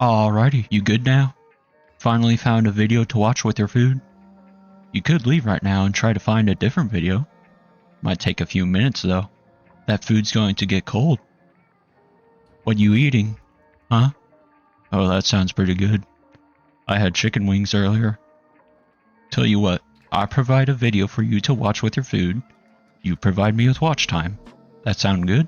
Alrighty, you good now? Finally found a video to watch with your food? You could leave right now and try to find a different video. Might take a few minutes though. That food's going to get cold. What you eating? Huh? Oh, that sounds pretty good. I had chicken wings earlier. Tell you what, I provide a video for you to watch with your food. You provide me with watch time. That sound good?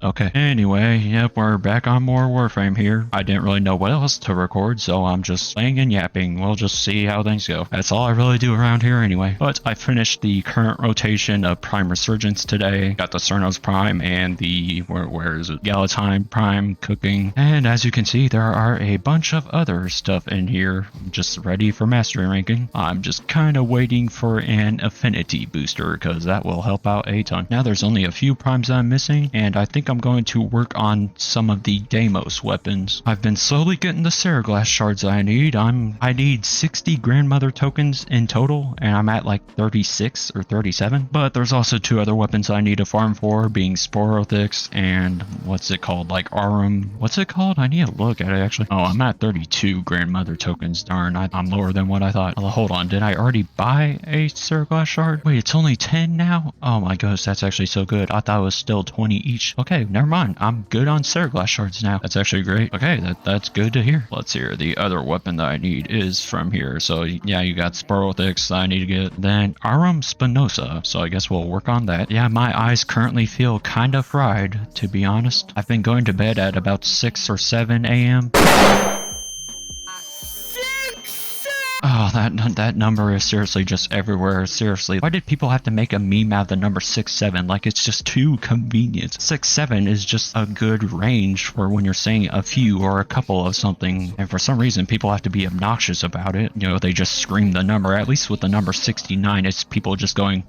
Okay. Anyway, yep, we're back on more Warframe here. I didn't really know what else to record, so I'm just playing and yapping. We'll just see how things go. That's all I really do around here anyway. But I finished the current rotation of Prime Resurgence today. Got the Cernos Prime and the, where is it? Galatine Prime cooking. And as you can see, there are a bunch of other stuff in here just ready for mastery ranking. I'm just kind of waiting for an affinity booster because that will help out a ton. Now there's only a few primes I'm missing, and I think I'm going to work on some of the Deimos weapons. I've been slowly getting the Seraglass shards I need. I need 60 grandmother tokens in total, and I'm at like 36 or 37. But there's also two other weapons I need to farm for, being Sporothics and what's it called, like Arum. What's it called? I need to look at it actually. Oh, I'm at 32 grandmother tokens. Darn, I'm lower than what I thought. Oh, hold on, did I already buy a Seraglass shard? Wait, it's only 10 now? Oh my gosh, that's actually so good. I thought it was still 20 each. Okay, never mind. I'm good on Seraglass shards now. That's actually great. Okay, that's good to hear. Let's hear. The other weapon that I need is from here. So yeah, you got Sporothics I need to get. Then Arum Spinosa. So I guess we'll work on that. Yeah, my eyes currently feel kind of fried, to be honest. I've been going to bed at about 6 or 7 a.m. Oh, that number is seriously just everywhere. Seriously, why did people have to make a meme out of the number 6-7? Like, it's just too convenient. 6-7 is just a good range for when you're saying a few or a couple of something, and for some reason people have to be obnoxious about it. You know, they just scream the number. At least with the number 69, it's people just going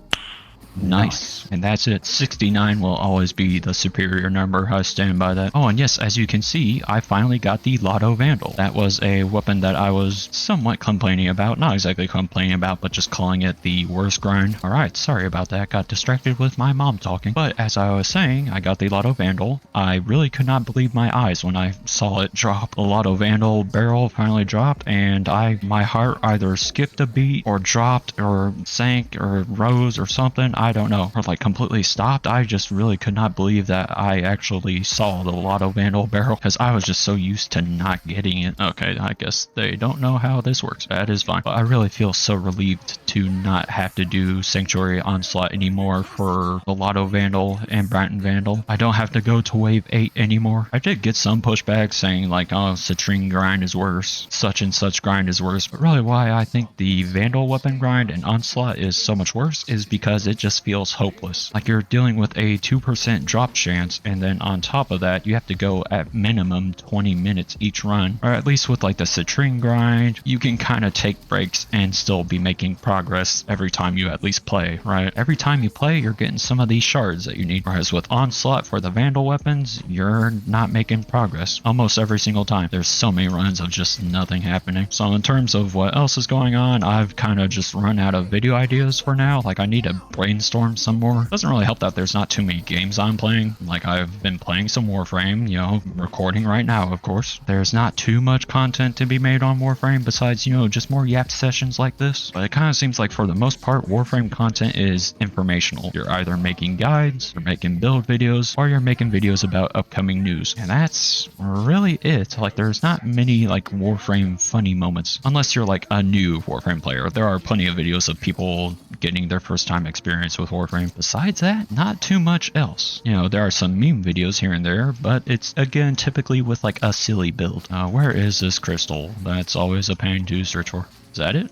nice, and that's it. 69 will always be the superior number. I stand by that. Oh, and yes, as you can see, I finally got the Lotto Vandal. That was a weapon that I was somewhat complaining about. Not exactly complaining about, but just calling it the worst grind. Alright, sorry about that. Got distracted with my mom talking. But as I was saying, I got the Lotto Vandal. I really could not believe my eyes when I saw it drop. The Lotto Vandal barrel finally dropped, and my heart either skipped a beat or dropped or sank or rose or something. I don't know, or like completely stopped. I just really could not believe that I actually saw the Lotto Vandal barrel, because I was just so used to not getting it. Okay, I guess they don't know how this works. That is fine. But I really feel so relieved to not have to do Sanctuary Onslaught anymore for the Lotto Vandal and Bratton Vandal. I don't have to go to wave 8 anymore. I did get some pushback saying like, oh, Citrine grind is worse, such and such grind is worse, but really why I think the Vandal weapon grind and Onslaught is so much worse is because it just feels hopeless. Like you're dealing with a 2% drop chance, and then on top of that you have to go at minimum 20 minutes each run. Or at least with like the Citrine grind, you can kind of take breaks and still be making progress every time you at least play, right? Every time you play, you're getting some of these shards that you need. Whereas with Onslaught for the Vandal weapons, you're not making progress almost every single time. There's so many runs of just nothing happening. So in terms of what else is going on, I've kind of just run out of video ideas for now. Like I need to brainstorm some more. Doesn't really help that there's not too many games I'm playing. Like I've been playing some Warframe, you know, recording right now, of course. There's not too much content to be made on Warframe besides, you know, just more yap sessions like this. But it kind of seems like for the most part, Warframe content is informational. You're either making guides, you're making build videos, or you're making videos about upcoming news. And that's really it. Like there's not many like Warframe funny moments, unless you're like a new Warframe player. There are plenty of videos of people getting their first time experience with Warframe. Besides that, not too much else. You know, there are some meme videos here and there, but it's again typically with like a silly build. Where is this crystal? That's always a pain to search for. Is that it?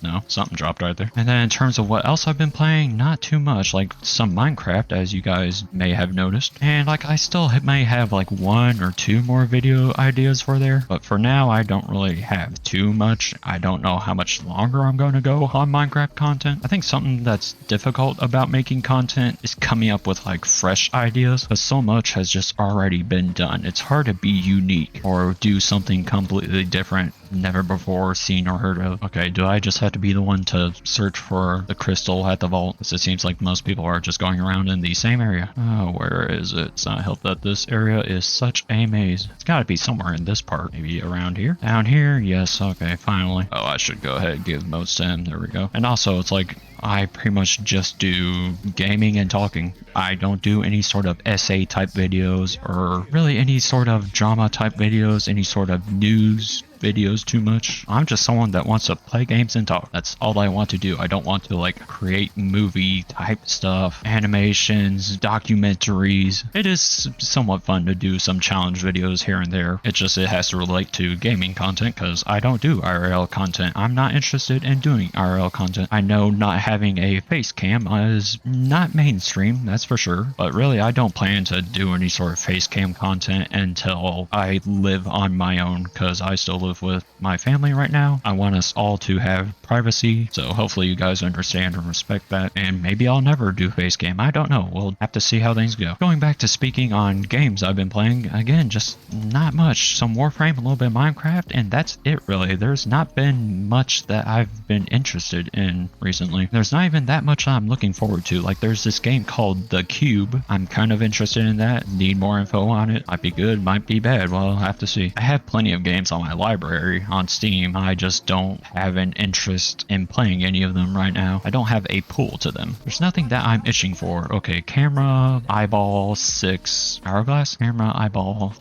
No, something dropped right there. And then in terms of what else I've been playing, not too much. Like some Minecraft, as you guys may have noticed. And like I still may have like 1 or 2 more video ideas for there. But for now, I don't really have too much. I don't know how much longer I'm going to go on Minecraft content. I think something that's difficult about making content is coming up with like fresh ideas, because so much has just already been done. It's hard to be unique or do something completely different never before seen or heard of. Okay, do I just have to be the one to search for the crystal at the vault? Because it seems like most people are just going around in the same area. Oh, where is it? It's not help that this area is such a maze. It's got to be somewhere in this part. Maybe around here? Down here? Yes, okay, finally. Oh, I should go ahead and give most to him. There we go. And also, it's like, I pretty much just do gaming and talking. I don't do any sort of essay type videos or really any sort of drama type videos, any sort of news videos too much. I'm just someone that wants to play games and talk. That's all I want to do. I don't want to like create movie type stuff, animations, documentaries. It is somewhat fun to do some challenge videos here and there. It has to relate to gaming content because I don't do IRL content. I'm not interested in doing IRL content. I know not having a face cam is not mainstream, that's for sure, but really I don't plan to do any sort of face cam content until I live on my own because I still live with my family right now. I want us all to have privacy, so hopefully you guys understand and respect that, and maybe I'll never do face cam. I don't know. We'll have to see how things go. Going back to speaking on games I've been playing, again, just not much. Some Warframe, a little bit of Minecraft, and that's it really. There's not been much that I've been interested in recently. There's not even that much I'm looking forward to. Like there's this game called The Cube. I'm kind of interested in that. Need more info on it. Might be good, might be bad. Well, I'll have to see. I have plenty of games on my library on Steam. I just don't have an interest in playing any of them right now. I don't have a pull to them. There's nothing that I'm itching for. Okay, camera, eyeball, 6, hourglass, camera, eyeball.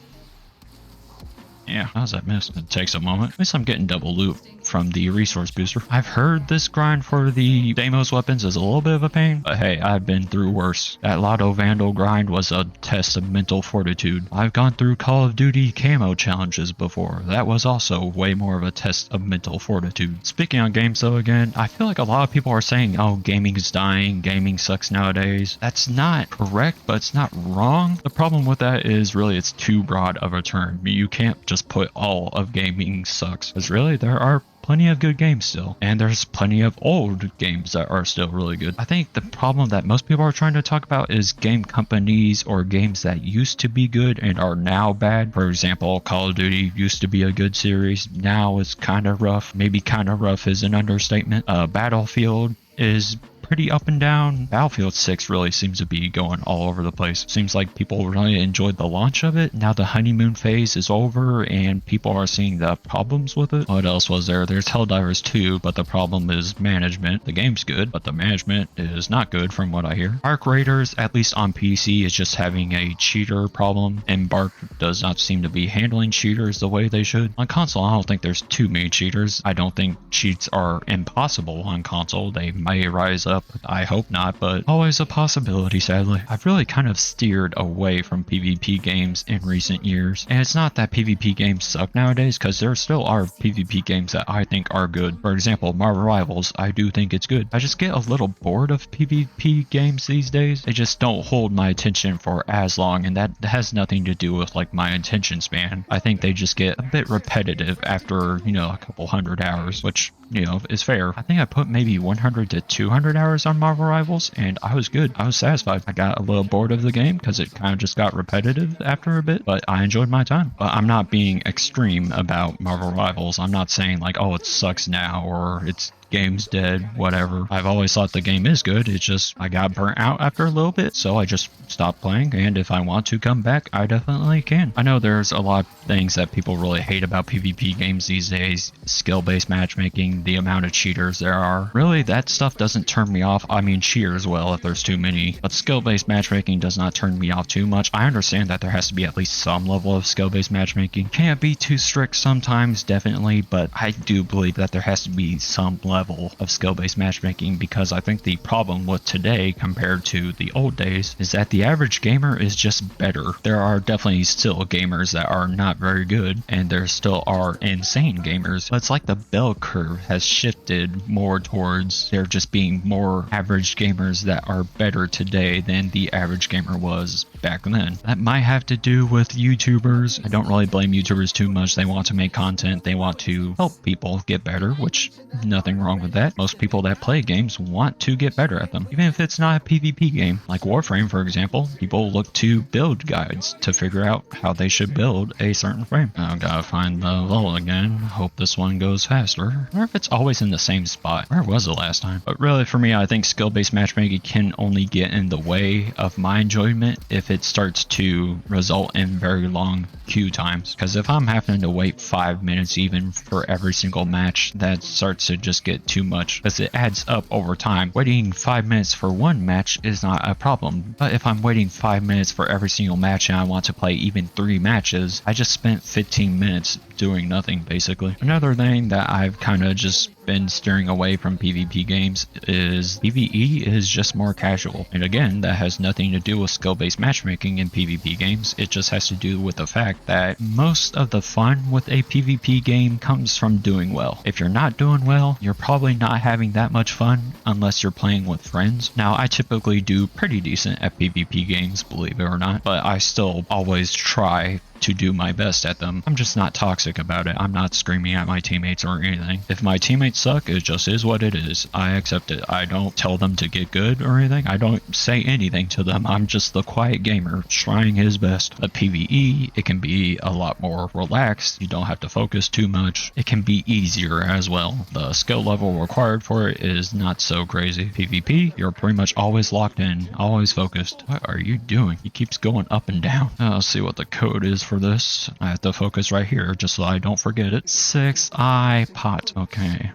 Yeah, how's that miss? It takes a moment. At least I'm getting double loot from the resource booster. I've heard this grind for the Deimos weapons is a little bit of a pain, but hey, I've been through worse. That Lotto Vandal grind was a test of mental fortitude. I've gone through Call of Duty camo challenges before. That was also way more of a test of mental fortitude. Speaking on games though, again, I feel like a lot of people are saying, oh, gaming's dying, gaming sucks nowadays. That's not correct, but it's not wrong. The problem with that is really it's too broad of a term. You can't just put all of gaming sucks, because really there are plenty of good games still, and there's plenty of old games that are still really good. I think the problem that most people are trying to talk about is game companies or games that used to be good and are now bad. For example, Call of Duty used to be a good series, now it's kind of rough. Maybe kind of rough is an understatement. Battlefield is pretty up and down. Battlefield 6 really seems to be going all over the place. Seems like people really enjoyed the launch of it. Now the honeymoon phase is over and people are seeing the problems with it. What else was there? There's Helldivers 2, but the problem is management. The game's good, but the management is not good from what I hear. Arc Raiders, at least on PC, is just having a cheater problem. Embark does not seem to be handling cheaters the way they should. On console, I don't think there's too many cheaters. I don't think cheats are impossible on console. They may rise up. I hope not, but always a possibility, sadly. I've really kind of steered away from PvP games in recent years. And it's not that PvP games suck nowadays, because there still are PvP games that I think are good. For example, Marvel Rivals, I do think it's good. I just get a little bored of PvP games these days. They just don't hold my attention for as long, and that has nothing to do with like my attention span. I think they just get a bit repetitive after, a couple hundred hours, which, is fair. I think I put maybe 100 to 200 hours on Marvel Rivals, and I was good. I was satisfied. I got a little bored of the game because it kind of just got repetitive after a bit, but I enjoyed my time. But I'm not being extreme about Marvel Rivals. I'm not saying like, oh, it sucks now, or it's game's dead, whatever. I've always thought the game is good. It's just I got burnt out after a little bit, so I just stopped playing, and if I want to come back, I definitely can. I know there's a lot of things that people really hate about PvP games these days. Skill-based matchmaking, the amount of cheaters there are. Really, that stuff doesn't turn me off. I mean, cheer as well if there's too many, but skill-based matchmaking does not turn me off too much. I understand that there has to be at least some level of skill-based matchmaking. Can't be too strict sometimes, definitely, but I do believe that there has to be some level of skill-based matchmaking, because I think the problem with today compared to the old days is that the average gamer is just better. There are definitely still gamers that are not very good, and there still are insane gamers, but it's like the bell curve has shifted more towards there just being more average gamers that are better today than the average gamer was back then. That might have to do with YouTubers. I don't really blame YouTubers too much. They want to make content. They want to help people get better, which nothing wrong with that. Most people that play games want to get better at them, even if it's not a PvP game. Like Warframe, for example, people look to build guides to figure out how they should build a certain frame. I gotta find the level again. Hope this one goes faster. Or if it's always in the same spot. Where was it last time? But really, for me, I think skill-based matchmaking can only get in the way of my enjoyment if it starts to result in very long queue times. Because if I'm having to wait 5 minutes even for every single match, that starts to just get too much, because it adds up over time. Waiting 5 minutes for one match is not a problem, but if I'm waiting 5 minutes for every single match and I want to play even 3 matches, I just spent 15 minutes doing nothing, basically. Another thing that I've kind of just been steering away from PvP games is PvE is just more casual. And again, that has nothing to do with skill-based matchmaking in PvP games. It just has to do with the fact that most of the fun with a PvP game comes from doing well. If you're not doing well, you're probably not having that much fun unless you're playing with friends. Now, I typically do pretty decent at PvP games, believe it or not, but I still always try to do my best at them. I'm just not toxic about it. I'm not screaming at my teammates or anything. If my teammates suck, it just is what it is. I accept it. I don't tell them to get good or anything. I don't say anything to them. I'm just the quiet gamer trying his best. A PvE, it can be a lot more relaxed. You don't have to focus too much. It can be easier as well. The skill level required for it is not so crazy. PvP, you're pretty much always locked in, always focused. What are you doing? He keeps going up and down. Let's see what the code is for this. I have to focus right here just so I don't forget it. 6i pot. Okay.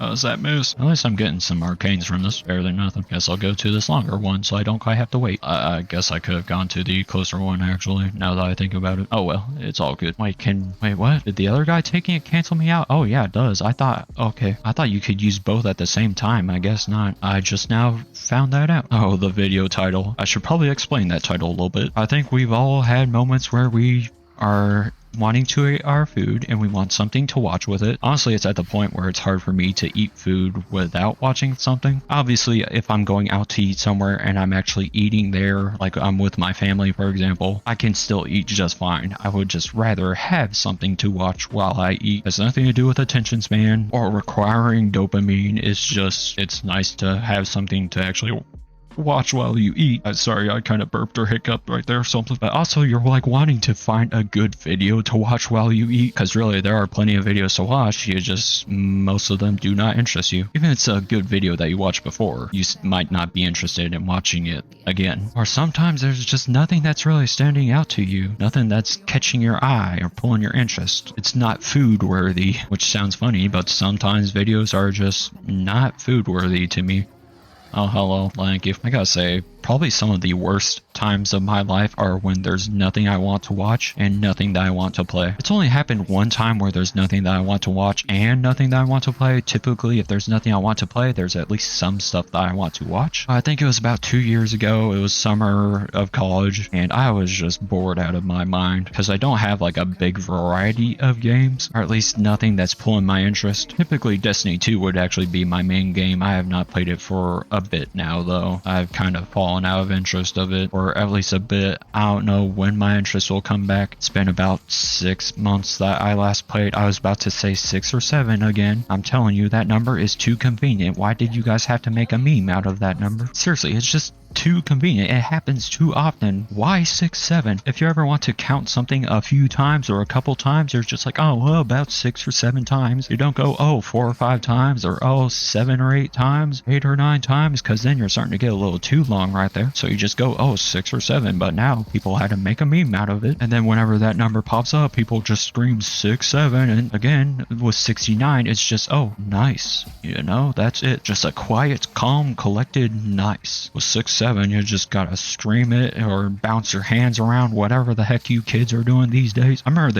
How's that moose? At least I'm getting some arcanes from this. Better than nothing. Guess I'll go to this longer one so I don't quite have to wait. I guess I could have gone to the closer one actually, now that I think about it. Oh well, it's all good. Wait, what? Did the other guy taking it cancel me out? Oh yeah, it does. I thought you could use both at the same time. I guess not. I just now found that out. Oh, the video title. I should probably explain that title a little bit. I think we've all had moments where we are wanting to eat our food and we want something to watch with it. Honestly, it's at the point where it's hard for me to eat food without watching something. Obviously, if I'm going out to eat somewhere and I'm actually eating there, like I'm with my family, for example, I can still eat just fine. I would just rather have something to watch while I eat. It has nothing to do with attention span or requiring dopamine. It's nice to have something to actually watch while you eat. Sorry, I kind of burped or hiccuped right there or something. But also, you're like wanting to find a good video to watch while you eat, because really there are plenty of videos to watch. Most of them do not interest you. Even if it's a good video that you watched before, you might not be interested in watching it again. Or sometimes there's just nothing that's really standing out to you, nothing that's catching your eye or pulling your interest. It's not food worthy, which sounds funny, but sometimes videos are just not food worthy to me. Oh, hello, thank you. I gotta say, probably some of the worst times of my life are when there's nothing I want to watch and nothing that I want to play. It's only happened one time where there's nothing that I want to watch and nothing that I want to play. Typically, if there's nothing I want to play, there's at least some stuff that I want to watch. I think it was about 2 years ago. It was summer of college, and I was just bored out of my mind because I don't have like a big variety of games, or at least nothing that's pulling my interest. Typically, Destiny 2 would actually be my main game. I have not played it for a bit now, though. I've kind of fallen out of interest of it, or at least a bit. I don't know when my interest will come back. It's been about 6 months that I last played. I was about to say 6 or 7 again. I'm telling you, that number is too convenient. Why did you guys have to make a meme out of that number? Seriously, it's just too convenient. It happens too often. Why 6, 7? If you ever want to count something a few times or a couple times, you're just like, oh, well, about 6 or 7 times. You don't go, oh, 4 or 5 times, or oh, 7 or 8 times, 8 or 9 times, because then you're starting to get a little too long right there. So you just go, oh, 6 or 7. But now people had to make a meme out of it. And then whenever that number pops up, people just scream 6, 7. And again, with 69, it's just, oh, nice. You know, that's it. Just a quiet, calm, collected nice. With 6, 7, you just gotta scream it or bounce your hands around, whatever the heck you kids are doing these days. I remember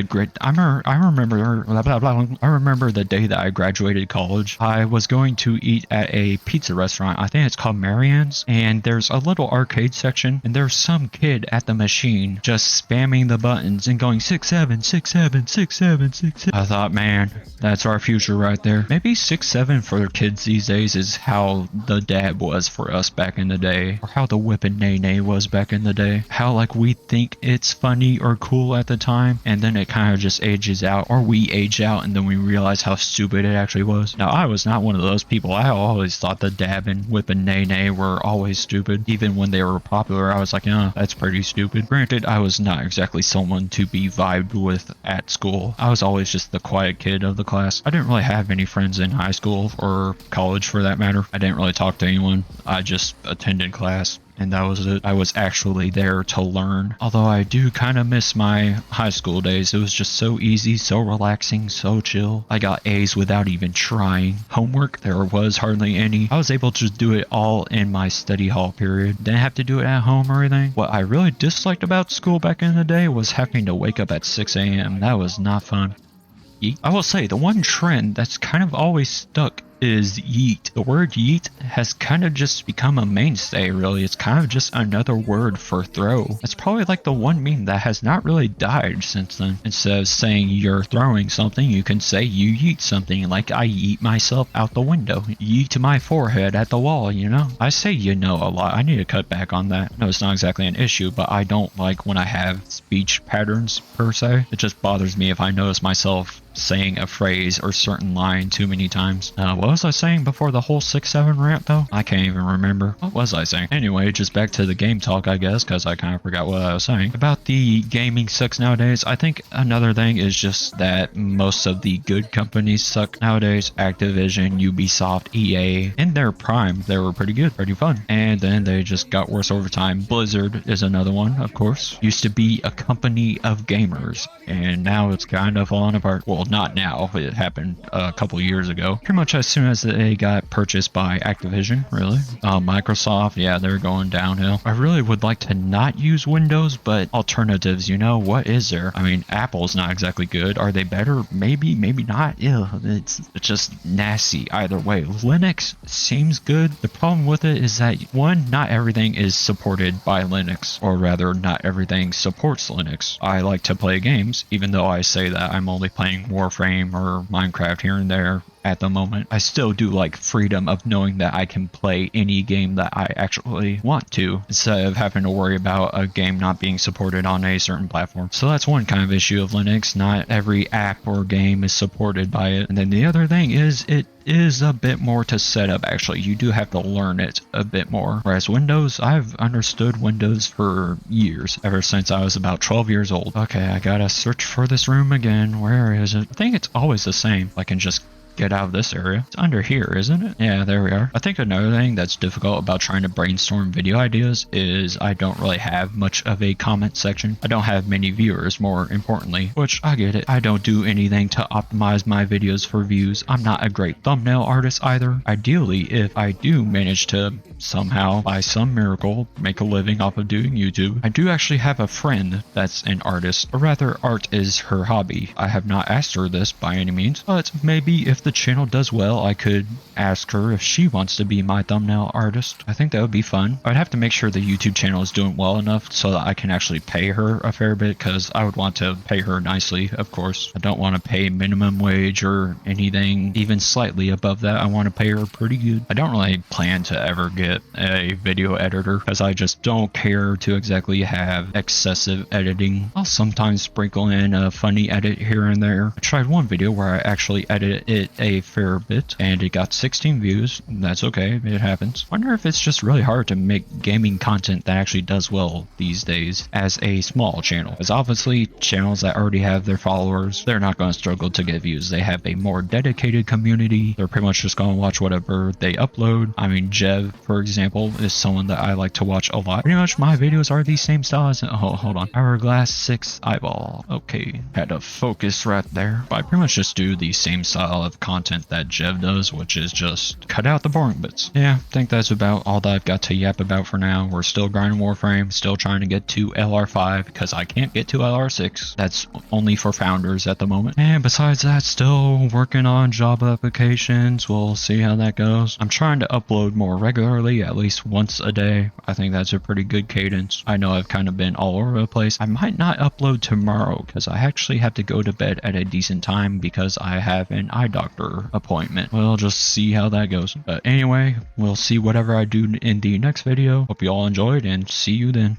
the day that I graduated college. I was going to eat at a pizza restaurant. I think it's called Marianne's, and there's a little arcade section, and there's some kid at the machine just spamming the buttons and going 6, 7, 6, 7, 6, 7, 6, 7. I thought, man, that's our future right there. Maybe 6, 7 for kids these days is how the dab was for us back in the day. or how the whipping nay nay was back in the day. How like we think it's funny or cool at the time, and then it kind of just ages out, or we age out and then we realize how stupid it actually was. Now, I was not one of those people. I always thought the dab and whipping nay nay were always stupid. Even when they were popular, I was like, yeah, that's pretty stupid. Granted, I was not exactly someone to be vibed with at school. I was always just the quiet kid of the class. I didn't really have any friends in high school or college for that matter. I didn't really talk to anyone. I just attended class, and that was it. I was actually there to learn. Although I do kind of miss my high school days. It was just so easy, so relaxing, so chill. I got A's without even trying. Homework, there was hardly any. I was able to do it all in my study hall period. Didn't have to do it at home or anything. What I really disliked about school back in the day was having to wake up at 6 a.m. That was not fun. Yeet. I will say, the one trend that's kind of always stuck is yeet. The word yeet has kind of just become a mainstay, really. It's kind of just another word for throw. It's probably like the one meme that has not really died since then. Instead of saying you're throwing something, you can say you yeet something, like I yeet myself out the window, yeet my forehead at the wall, you know? I say you know a lot. I need to cut back on that. No, it's not exactly an issue, but I don't like when I have speech patterns per se. It just bothers me if I notice myself saying a phrase or certain line too many times. What was I saying before the whole 6-7 rant though? I can't even remember. What was I saying? Anyway, just back to the game talk, I guess, because I kind of forgot what I was saying. About the gaming sucks nowadays, I think another thing is just that most of the good companies suck nowadays. Activision, Ubisoft, EA, in their prime, they were pretty good, pretty fun. And then they just got worse over time. Blizzard is another one, of course. Used to be a company of gamers, and now it's kind of falling apart. Well, not now. It happened a couple years ago. Pretty much as soon as they got purchased by Activision, really. Microsoft, yeah, they're going downhill. I really would like to not use Windows, but alternatives, you know, what is there? I mean, Apple's not exactly good. Are they better? Maybe, maybe not. Yeah, it's just nasty either way. Linux seems good. The problem with it is that, one, not everything is supported by Linux, or rather, not everything supports Linux. I like to play games, even though I say that I'm only playing Warframe or Minecraft here and there at the moment. I still do like freedom of knowing that I can play any game that I actually want to, instead of having to worry about a game not being supported on a certain platform. So that's one kind of issue of Linux. Not every app or game is supported by it. And then the other thing is it is a bit more to set up. Actually, you do have to learn it a bit more. Whereas Windows, I've understood Windows for years, ever since I was about 12 years old. Okay, I gotta search for this room again. Where is it? I think it's always the same. I can just get out of this area. It's under here, isn't it? Yeah, there we are. I think another thing that's difficult about trying to brainstorm video ideas is I don't really have much of a comment section. I don't have many viewers, more importantly, which I get it. I don't do anything to optimize my videos for views. I'm not a great thumbnail artist either. Ideally, if I do manage to somehow, by some miracle, make a living off of doing YouTube, I do actually have a friend that's an artist, or rather, art is her hobby. I have not asked her this by any means, but maybe if the channel does well, I could ask her if she wants to be my thumbnail artist. I think that would be fun. I'd have to make sure the YouTube channel is doing well enough so that I can actually pay her a fair bit, because I would want to pay her nicely, of course. I don't want to pay minimum wage or anything even slightly above that. I want to pay her pretty good. I don't really plan to ever get a video editor, because I just don't care to exactly have excessive editing. I'll sometimes sprinkle in a funny edit here and there. I tried one video where I actually edited it a fair bit, and it got 16 views. That's okay, it happens. Wonder if it's just really hard to make gaming content that actually does well these days as a small channel, because obviously channels that already have their followers, they're not going to struggle to get views. They have a more dedicated community. They're pretty much just going to watch whatever they upload. I mean, Jev, for example, is someone that I like to watch a lot. Pretty much my videos are the same style as, oh, hold on, Hourglass 6 eyeball. Okay, had to focus right there. But I pretty much just do the same style of content that Jev does, which is just cut out the boring bits. Yeah, I think that's about all that I've got to yap about for now. We're still grinding Warframe, still trying to get to LR5, because I can't get to LR6. That's only for founders at the moment. And besides that, still working on job applications. We'll see how that goes. I'm trying to upload more regularly, at least once a day. I think that's a pretty good cadence. I know I've kind of been all over the place. I might not upload tomorrow, because I actually have to go to bed at a decent time because I have an eye doctor doctor appointment. We'll just see how that goes. But anyway, we'll see whatever I do in the next video. Hope you all enjoyed and see you then.